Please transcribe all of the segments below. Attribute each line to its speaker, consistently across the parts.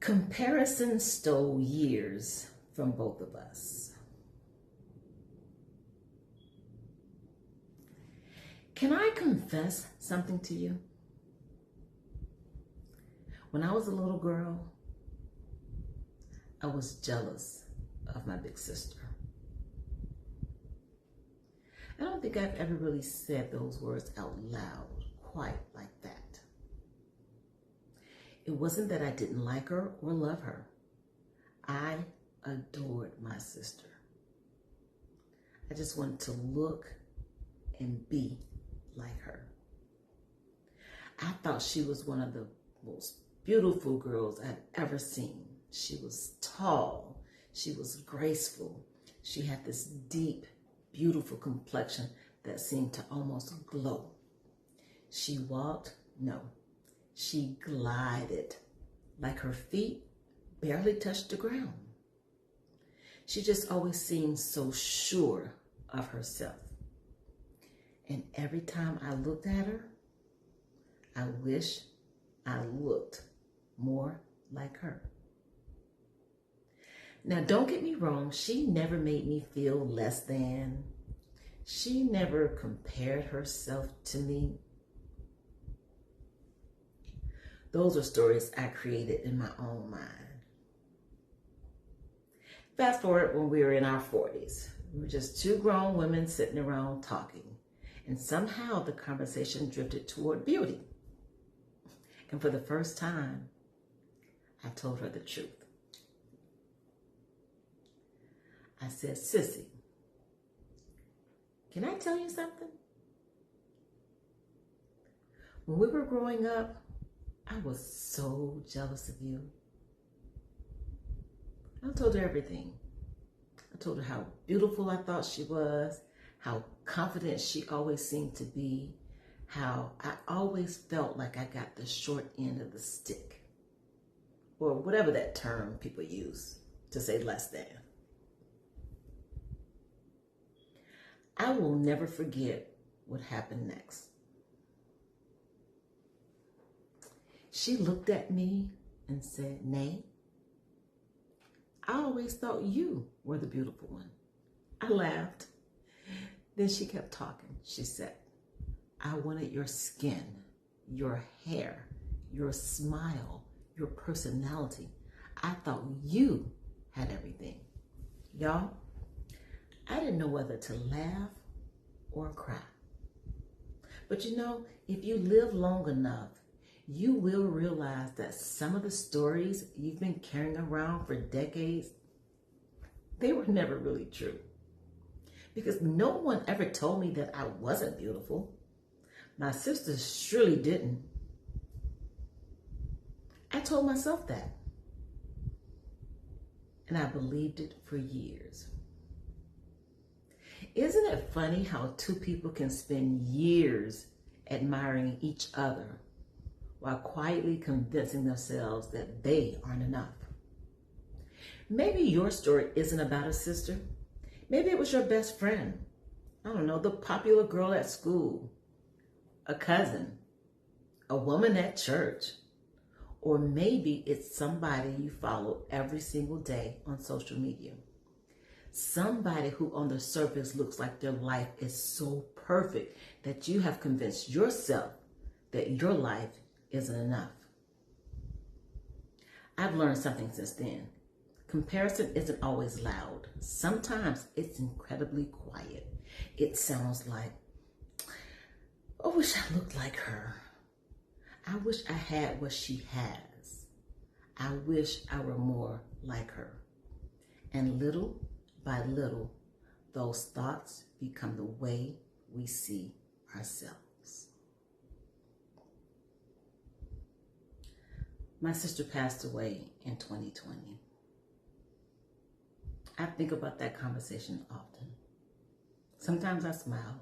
Speaker 1: Comparison stole years from both of us. Can I confess something to you? When I was a little girl, I was jealous of my big sister. I don't think I've ever really said those words out loud quite like that. It wasn't that I didn't like her or love her. I adored my sister. I just wanted to look and be like her. I thought she was one of the most beautiful girls I'd ever seen. She was tall. She was graceful. She had this deep, beautiful complexion that seemed to almost glow. She walked, no, she glided, like her feet barely touched the ground. She just always seemed so sure of herself. And every time I looked at her, I wish I looked more like her. Now, don't get me wrong, she never made me feel less than. She never compared herself to me. Those are stories I created in my own mind. Fast forward when we were in our 40s. We were just two grown women sitting around talking. And somehow the conversation drifted toward beauty. And for the first time, I told her the truth. I said, "Sissy, can I tell you something? When we were growing up, I was so jealous of you." I told her everything. I told her how beautiful I thought she was, how confident she always seemed to be, how I always felt like I got the short end of the stick, or whatever that term people use to say less than. I will never forget what happened next. She looked at me and said, "Nay, I always thought you were the beautiful one." I laughed. Then she kept talking. She said, "I wanted your skin, your hair, your smile, your personality. I thought you had everything." Y'all, I didn't know whether to laugh or cry. But you know, if you live long enough, you will realize that some of the stories you've been carrying around for decades, they were never really true. Because no one ever told me that I wasn't beautiful. My sisters surely didn't. I told myself that. And I believed it for years. Isn't it funny how two people can spend years admiring each other while quietly convincing themselves that they aren't enough? Maybe your story isn't about a sister. Maybe it was your best friend. I don't know, the popular girl at school, a cousin, a woman at church, or maybe it's somebody you follow every single day on social media. Somebody who on the surface looks like their life is so perfect that you have convinced yourself that your life isn't enough. I've learned something since then. Comparison isn't always loud. Sometimes it's incredibly quiet. It sounds like, "I wish I looked like her. I wish I had what she has. I wish I were more like her." And little by little, those thoughts become the way we see ourselves. My sister passed away in 2020. I think about that conversation often. Sometimes I smile,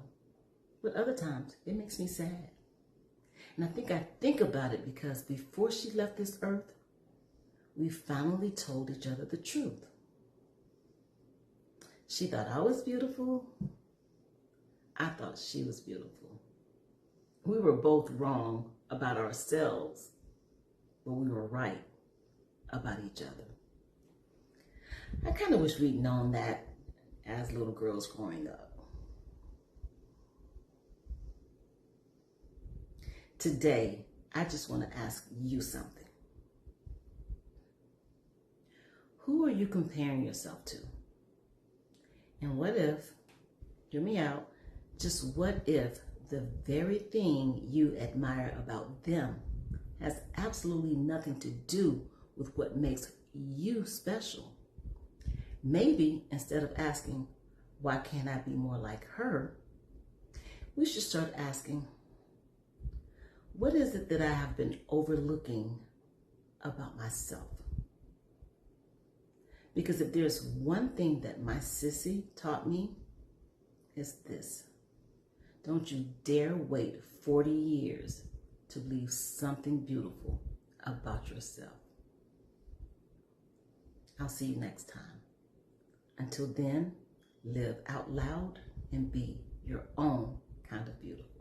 Speaker 1: but other times it makes me sad. And I think about it because before she left this earth, we finally told each other the truth. She thought I was beautiful. I thought she was beautiful. We were both wrong about ourselves, but we were right about each other. I kind of wish we'd known that as little girls growing up. Today, I just want to ask you something. Who are you comparing yourself to? And what if, hear me out, just what if the very thing you admire about them has absolutely nothing to do with what makes you special? Maybe instead of asking, why can't I be more like her? We should start asking, what is it that I have been overlooking about myself? Because if there's one thing that my sissy taught me, it's this. Don't you dare wait 40 years to believe something beautiful about yourself. I'll see you next time. Until then, live out loud and be your own kind of beautiful.